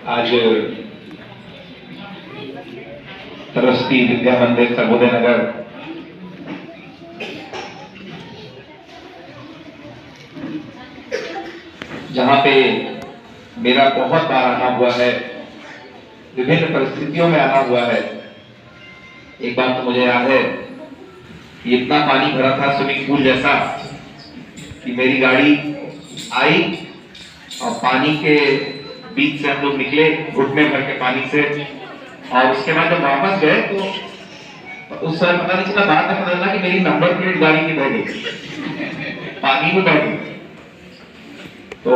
आज सरस्वती विद्या मंदिर सर्वोदय नगर जहां पे मेरा बहुत बार आना हुआ है, विभिन्न परिस्थितियों में आना हुआ है। एक बार तो मुझे याद है कि इतना पानी भरा था स्विमिंग पूल जैसा कि मेरी गाड़ी आई और पानी के बीच से हम लोग निकले घुटने भर के पानी से, और उसके बाद जब वापस गए तो उस समय पता नहीं चला, बाद में पता चला कि मेरी नंबर प्लेट गाड़ी की बह गई, पानी में बह गई। तो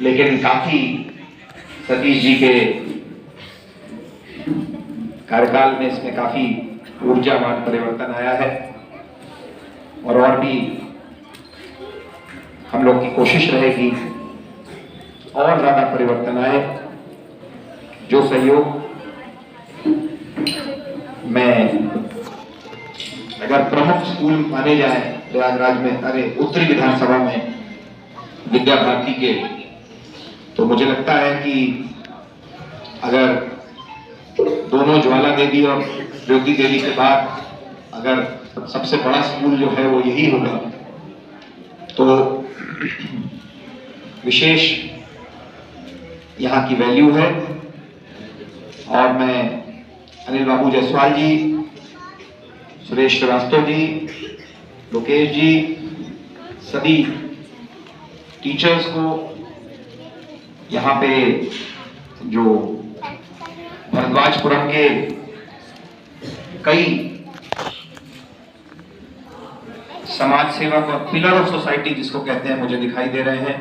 लेकिन काफी सतीश जी के कार्यकाल में इसमें काफी ऊर्जावान परिवर्तन आया है, और भी हम लोग की कोशिश रहेगी और ज्यादा परिवर्तन आए। जो सहयोग मैं अगर प्रमुख स्कूल माने जाए प्रयागराज में, उत्तरी विधानसभा में विद्या भारती के, तो मुझे लगता है कि अगर दोनों ज्वाला देवी और ज्योति देवी के बाद अगर सबसे बड़ा स्कूल जो है वो यही होगा, तो विशेष यहाँ की वैल्यू है। और मैं अनिल बाबू जायसवाल जी, सुरेश श्रीवास्तव जी, लोकेश जी, सभी टीचर्स को, यहाँ पे जो भरद्वाजपुरम के कई समाज सेवक और पिलर ऑफ सोसाइटी जिसको कहते हैं मुझे दिखाई दे रहे हैं,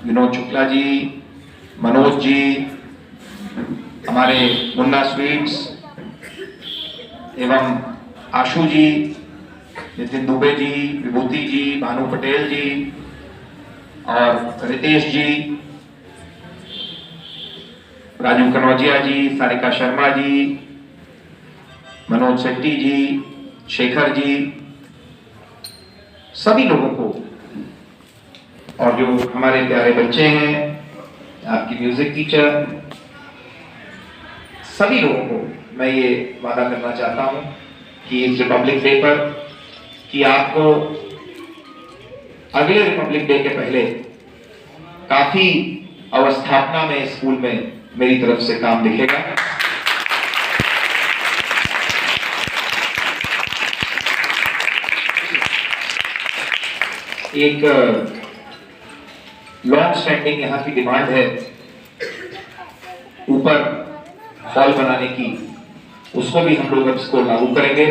विनोद शुक्ला जी, मनोज जी, हमारे मुन्ना स्वीट्स एवं आशु जी, नितिन दुबे जी, विभूति जी, भानु पटेल जी और रितेश जी, राजू कनौजिया जी, सारिका शर्मा जी, मनोज शेट्टी जी, शेखर जी, सभी लोगों को, और जो हमारे प्यारे बच्चे हैं, आपकी म्यूजिक टीचर, सभी लोगों को मैं ये वादा करना चाहता हूं कि इस रिपब्लिक डे पर कि आपको अगले रिपब्लिक डे के पहले काफी अवस्थापना में स्कूल में मेरी तरफ से काम दिखेगा। एक लॉन्ग स्टैंडिंग यहाँ की डिमांड है ऊपर हॉल बनाने की, उसको भी हम लोग अब इसको लागू करेंगे।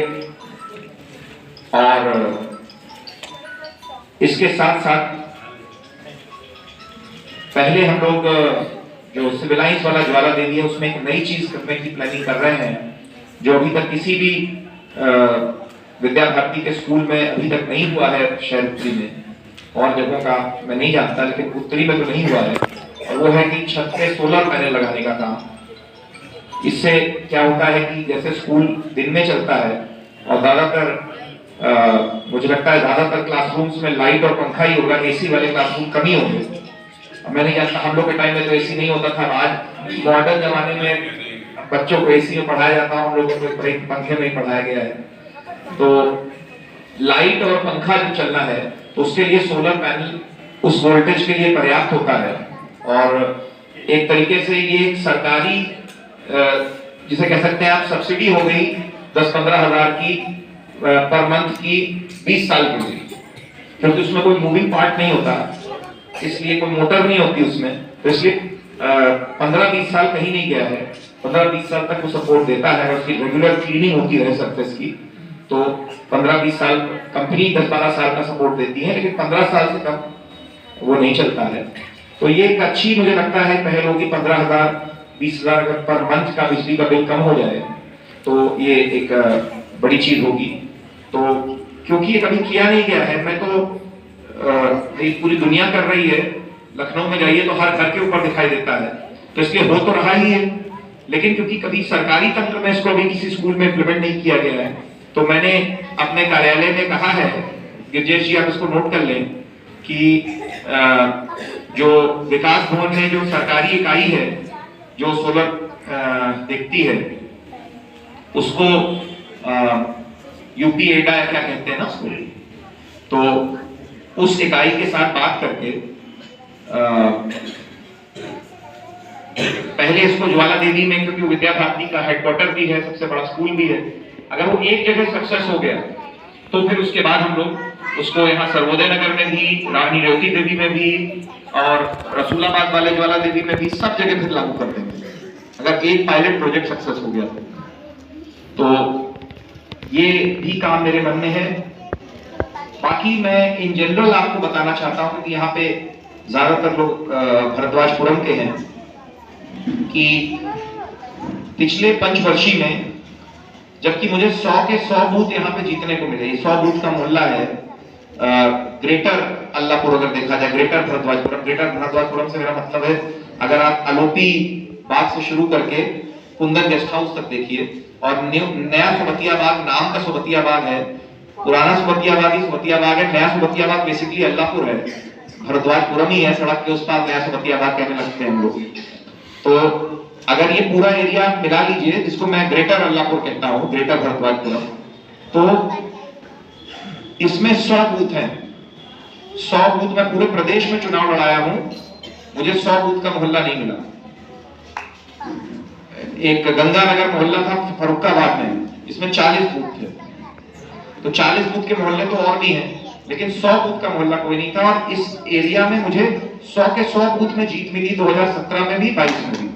और इसके साथ साथ पहले हम लोग जो सिविलाइंस वाला ज्वाला देवी है उसमें एक नई चीज करने की प्लानिंग कर रहे हैं, जो अभी तक किसी भी विद्या भारती के स्कूल में अभी तक नहीं हुआ है। शहर उत्तरी में और जगहों का मैं नहीं जानता, लेकिन उत्तरी में तो नहीं हुआ है, और वो है कि छत पे सोलर पैनल लगाने का काम। इससे क्या होता है कि जैसे स्कूल दिन में चलता है और ज्यादातर मुझे लगता है ज्यादातर क्लासरूम्स में लाइट और पंखा ही होगा, एसी वाले क्लासरूम कम ही होंगे। मैं नहीं जानता, हम लोग के टाइम में तो एसी नहीं होता था। आज मॉडर्न जमाने में बच्चों को एसी में पढ़ाया जाता है, हम लोगों को पंखे में ही पढ़ाया गया है। तो लाइट और पंखा जो चलना है तो उसके लिए सोलर पैनल उस वोल्टेज के लिए पर्याप्त होता है, और एक तरीके से ये एक सरकारी जिसे कह सकते हैं आप सब्सिडी हो गई 10-15 हजार की पर मंथ की 20 साल के लिए, क्योंकि उसमें कोई मूविंग पार्ट नहीं होता, इसलिए कोई मोटर नहीं होती उसमें, तो इसलिए 15-20 साल कहीं नहीं गया है। 15-20 साल तक वो सपोर्ट देता है, उसकी रेगुलर क्लीनिंग होती है सरफेस की, तो 15-20 साल कंपनी 10-12 साल का सपोर्ट देती है, लेकिन 15 साल से कम वो नहीं चलता है। तो ये एक अच्छी मुझे लगता है पहल होगी। 15,000-20,000 अगर पर मंथ का बिजली का बिल कम हो जाए तो ये एक बड़ी चीज होगी। तो क्योंकि ये कभी किया नहीं गया है, मैं तो पूरी दुनिया कर रही है, लखनऊ में जाइए तो हर घर के ऊपर दिखाई देता है, तो इसलिए हो तो रहा ही है, लेकिन क्योंकि कभी सरकारी तंत्र में इसको अभी किसी स्कूल में इम्प्लीमेंट नहीं किया गया है, तो मैंने अपने कार्यालय में कहा है, गिरजेश जी आप इसको नोट कर लें, कि जो विकास भवन में जो सरकारी इकाई है जो सोलर देखती है उसको यूपी एडा क्या कहते हैं ना उसको, तो उस इकाई के साथ बात करके पहले इसको ज्वाला देवी में, क्योंकि विद्या भारती का हेडक्वार्टर भी है, सबसे बड़ा स्कूल भी है, अगर वो एक जगह सक्सेस हो गया तो फिर उसके बाद हम लोग उसको यहाँ सर्वोदय नगर में भी, रानी रेवती देवी में भी और रसूलाबाद वाले ज्वाला देवी में भी सब जगह फिर लागू कर देंगे अगर एक पायलट प्रोजेक्ट सक्सेस हो गया तो ये भी काम मेरे मन में है। बाकी मैं इन जनरल आपको बताना चाहता हूं कि यहाँ पे ज्यादातर लोग भरद्वाजपुरम के हैं कि पिछले पंचवर्षीय में, जबकि मुझे 100 के 100 बूथ यहाँ पे जीतने को मिले, 100 बूथ का मोहल्ला है ग्रेटर अल्लाहपुर, अगर देखा जाए ग्रेटर भरद्वाजपुरम से मेरा मतलब है अगर आप अलोपी बाग से शुरू करके कुंदन गेस्ट हाउस तक देखिए, और नया सोबतिया बाग नाम का सोबतिया बाग है, पुराना सोबतिया बाग ही सोबतिया बाग है, नया सोबतिया बाग बेसिकली अल्लाहपुर है, भरद्वाजपुरम ही है, सड़क के उस पार नया सोबतिया बाग कहने लगते हैं हम लोग। तो अगर ये पूरा एरिया मिला लीजिए जिसको मैं ग्रेटर अल्लाहपुर कहता हूँ, ग्रेटर भरद्वाजपुरम, तो इसमें 100 बूथ हैं। 100 बूथ में पूरे प्रदेश में चुनाव लड़ाया हूं, मुझे 100 बूथ का मोहल्ला नहीं मिला। एक गंगानगर मोहल्ला था फरुखाबाद में, इसमें 40 बूथ थे, तो 40 बूथ के मोहल्ले तो और भी हैं, लेकिन 100 बूथ का मोहल्ला कोई नहीं था। और इस एरिया में मुझे 100 के 100 बूथ में जीत मिली, 2017 में भी, 22 में भी।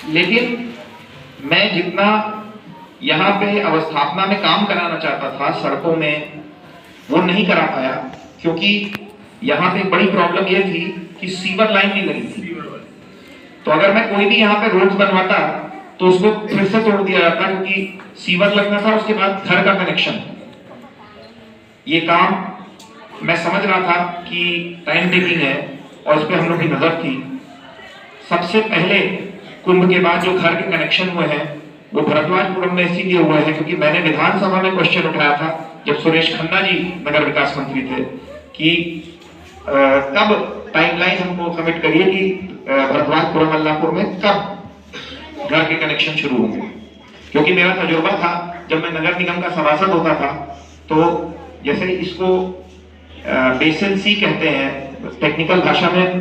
लेकिन मैं जितना यहाँ पे अवस्थापना में काम कराना चाहता था सड़कों में, वो नहीं करा पाया, क्योंकि यहाँ पे एक बड़ी प्रॉब्लम ये थी कि सीवर लाइन नहीं लगी थी। तो अगर मैं कोई भी यहाँ पे रोड्स बनवाता तो उसको फिर से तोड़ दिया जाता, क्योंकि सीवर लगना था, उसके बाद घर का कनेक्शन। ये काम मैं समझ रहा था कि टाइम टेकिंग है और इस पर हम लोग की नजर थी। सबसे पहले कुंभ के बाद जो घर के कनेक्शन हुए हैं वो भरद्वाजपुरम में इसीलिए हुए हैं क्योंकि मैंने विधानसभा में क्वेश्चन उठाया था जब सुरेश खन्ना जी नगर विकास मंत्री थे कि कब टाइमलाइन हमको कमिट करिए कि भरद्वाजपुरम अल्लाहपुर में कब घर के कनेक्शन शुरू होंगे। क्योंकि मेरा तजुर्बा था जब मैं नगर निगम का सभासद होता था, तो जैसे इसको बेसिन सी कहते हैं टेक्निकल भाषा में,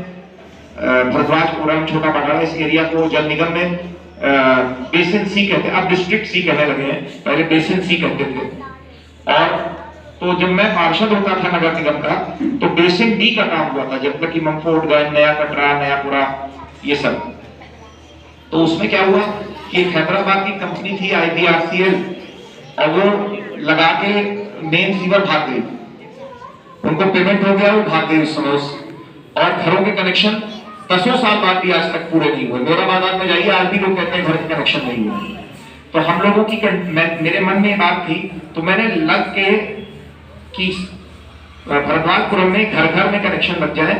भरद्वाजपुरम छोटा बटाला इस एरिया को जल निगम में बेसिन सी कहते हैं, अब डिस्ट्रिक्ट सी कहने लगे हैं, पहले बेसिन सी कहते थे। और तो जब मैं पार्षद होता था नगर निगम का तो बेसिन डी का काम हुआ था, जब तक कि मंफोर्टगंज, नया कटरा, नयापुरा, ये सब। तो उसमें क्या हुआ कि हैदराबाद की कंपनी थी IBRCL, और वो लगा के मेन सीवर भाग गई, उनको पेमेंट हो गया, वो भाग गई उस समय। और घरों के कनेक्शन 10 साल बाद भी आज तक पूरे नहीं हुए। मेरा में जाइए, आज भी लोग कहते हैं घर के कनेक्शन नहीं हुए। तो हम लोगों की मेरे मन में ये बात थी, तो मैंने लग के कि भरद्वाजपुरम में घर घर में कनेक्शन लग जाए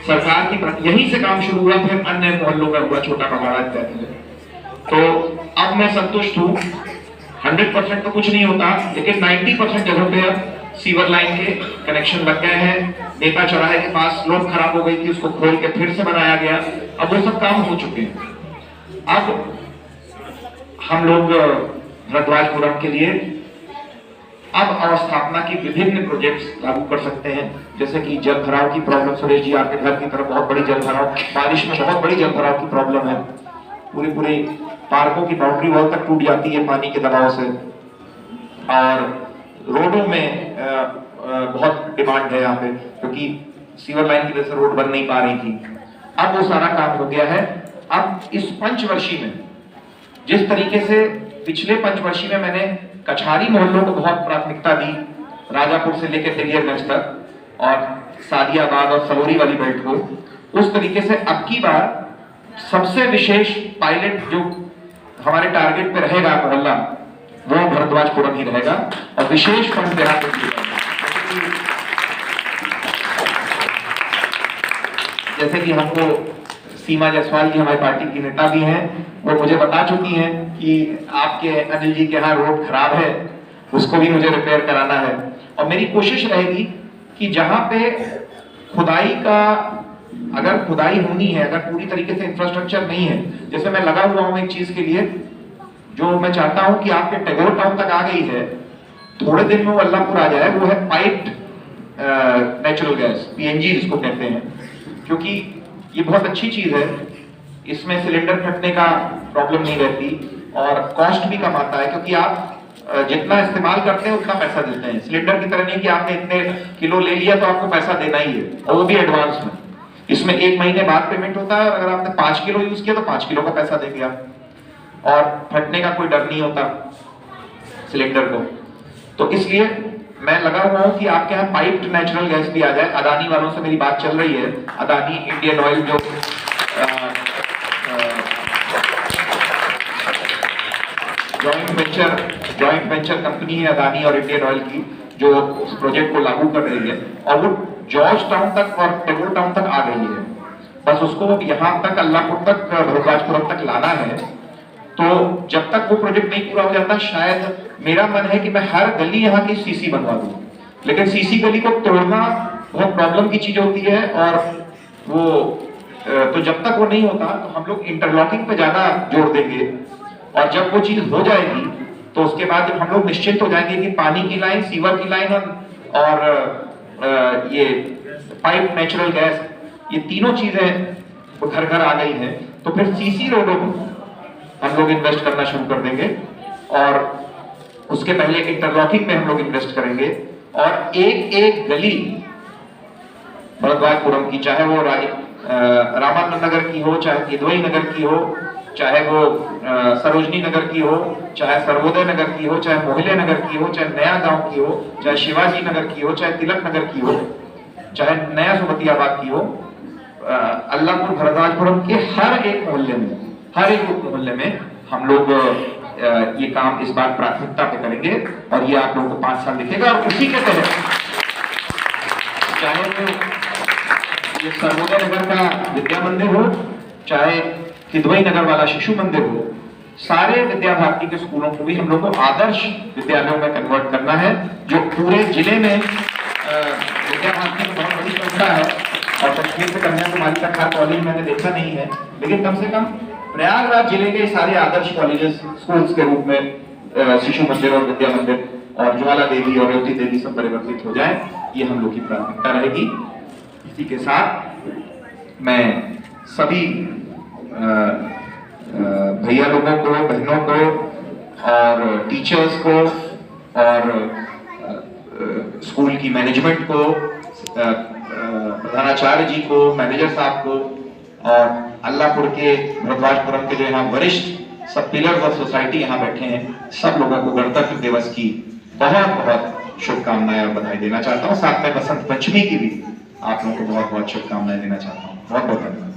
सरकार की, यहीं से काम शुरू हुआ, फिर अन्य मोहल्लों में हुआ, छोटा बगाड़ा इत्यादि। तो अब मैं संतुष्ट हूँ। 100% तो कुछ नहीं होता, लेकिन 90% जगह पे अब सीवर लाइन के कनेक्शन लग गए हैं। नेता चौराहे के पास रोड खराब हो गई थी, उसको खोल के फिर से बनाया गया, अब वो सब काम हो चुके हैं। अब हम लोग भरद्वाजपुरम के लिए अब अवस्थापना की विभिन्न प्रोजेक्ट्स लागू कर सकते हैं, जैसे कि जल भराव की प्रॉब्लम, सुरेश जी आपके घर की तरफ बहुत बड़ी जल भराव, बारिश में बहुत बड़ी जल भराव की प्रॉब्लम है, पूरी पार्कों की बाउंड्री वॉल तक टूट जाती है पानी के दबाव से, और रोडों में बहुत डिमांड है यहाँ पे, क्योंकि सीवर लाइन की वजह से रोड बन नहीं पा रही थी। अब वो सारा काम हो गया है। अब इस पंचवर्षीय में जिस तरीके से पिछले पंचवर्षीय में मैंने कछारी मोहल्लों को बहुत प्राथमिकता दी, राजापुर से लेकर तेलियरगंज तक और सादियाबाद और सलोरी वाली बेल्ट को, उस तरीके से अब की बार सबसे विशेष पायलट जो हमारे टारगेट पे रहेगा मोहल्ला, वो भरद्वाजपुरम ही रहेगा, और विशेष फंड देना जैसे कि हमको सीमा जायसवाल जी हमारी पार्टी की नेता भी हैं, वो मुझे बता चुकी हैं कि आपके अनिल जी के यहाँ रोड खराब है, उसको भी मुझे रिपेयर कराना है। और मेरी कोशिश रहेगी कि जहां पे खुदाई का, अगर खुदाई होनी है, अगर पूरी तरीके से इंफ्रास्ट्रक्चर नहीं है, जैसे मैं लगा हुआ हूं एक चीज के लिए जो मैं चाहता हूं कि आपके टैगोर टाउन तक आ गई है, थोड़े दिन में वो अल्लाहपुर आ जाए, वो है पाइप्ड नेचुरल गैस, पीएनजी जिसको कहते हैं। क्योंकि ये बहुत अच्छी चीज है, इसमें सिलेंडर फटने का प्रॉब्लम नहीं रहती और कॉस्ट भी कम आता है, क्योंकि आप जितना इस्तेमाल करते हैं उतना पैसा देते हैं। सिलेंडर की तरह नहीं कि आपने इतने किलो ले लिया तो आपको पैसा देना ही है, और वो भी एडवांस में। इसमें 1 महीने बाद पेमेंट होता है, और अगर आपने 5 किलो यूज किया तो 5 किलो का पैसा देंगे आप, और फटने का कोई डर नहीं होता सिलेंडर को। तो इसलिए मैं लगा हुआ हूं कि आपके यहाँ पाइप्ड नेचुरल गैस भी आ जाए। अदानी वालों से मेरी बात चल रही है, अदानी इंडियन ऑयल जो जॉइंट वेंचर कंपनी है अदानी और इंडियन ऑयल की, जो उस प्रोजेक्ट को लागू कर रही है, और वो जॉर्ज टाउन तक और टैगोर टाउन तक आ गई है। बस उसको यहाँ तक, अल्लाहपुर तक, भरतवाजपुरम तक लाना है। तो जब तक वो प्रोजेक्ट नहीं पूरा हो जाता, शायद मेरा मन है कि मैं हर गली यहाँ की सीसी बनवा दूं। लेकिन सीसी गली को तोड़ना बहुत प्रॉब्लम की चीज होती है, और वो तो जब तक वो नहीं होता तो हम लोग इंटरलॉकिंग पे ज्यादा जोर देंगे। और जब वो चीज हो जाएगी तो उसके बाद जब हम लोग निश्चित हो जाएंगे कि पानी की लाइन, सीवर की लाइन और ये पाइप नेचुरल गैस, ये तीनों चीजें घर घर आ गई हैं, तो फिर सीसी रोडों में हम लोग इन्वेस्ट करना शुरू कर देंगे। और उसके पहले इंटरलॉकिंग में हम लोग इन्वेस्ट करेंगे, और एक एक गली भरतवाजपुरम की, चाहे वो रामानंद नगर की हो, चाहे किदवई नगर की हो, चाहे वो सरोजनी नगर की हो, चाहे सर्वोदय नगर की हो, चाहे मोहिले नगर की हो, चाहे नया गांव की हो, चाहे शिवाजी नगर की हो, चाहे तिलक नगर की हो, चाहे नया सुमतियाबाद की हो, अल्लाहपुर भरतवाजपुरम के हर एक मोहल्ले में हम लोग ये काम इस बार प्राथमिकता पे करेंगे। और ये आप लोगों को 5 साल दिखेगा। और उसी के तहत चाहे वो ये सर्वोदय नगर का विद्या मंदिर हो, चाहे किदवई नगर वाला शिशु मंदिर हो, सारे विद्या भारती के स्कूलों को भी हम लोग को आदर्श विद्यालयों में कन्वर्ट करना है, जो पूरे जिले में विद्या भारती की बहुत बड़ी संस्था है। और कश्मीर से कन्याकुमारी तक हर कॉलेज मैंने देखा नहीं है, लेकिन कम से कम प्रयागराज जिले के सारे आदर्श कॉलेजेस स्कूल्स के रूप में शिशु मंदिर और विद्या मंदिर और ज्वाला देवी और रेवती देवी सब परिवर्तित हो जाए, ये हम लोग की प्राथमिकता रहेगी। इसी के साथ मैं सभी भैया लोगों को, बहनों को और टीचर्स को और स्कूल की मैनेजमेंट को, प्रधानाचार्य जी को, मैनेजर साहब को, और अल्लाहपुर के, भरतवाजपुरम के जो यहाँ वरिष्ठ सब पिलर्स ऑफ सोसाइटी यहाँ बैठे हैं, सब लोगों को गणतंत्र दिवस की बहुत बहुत शुभकामनाएं और बधाई देना चाहता हूँ। साथ में बसंत पंचमी की भी आप लोगों को बहुत बहुत शुभकामनाएं देना चाहता हूँ। बहुत बहुत धन्यवाद।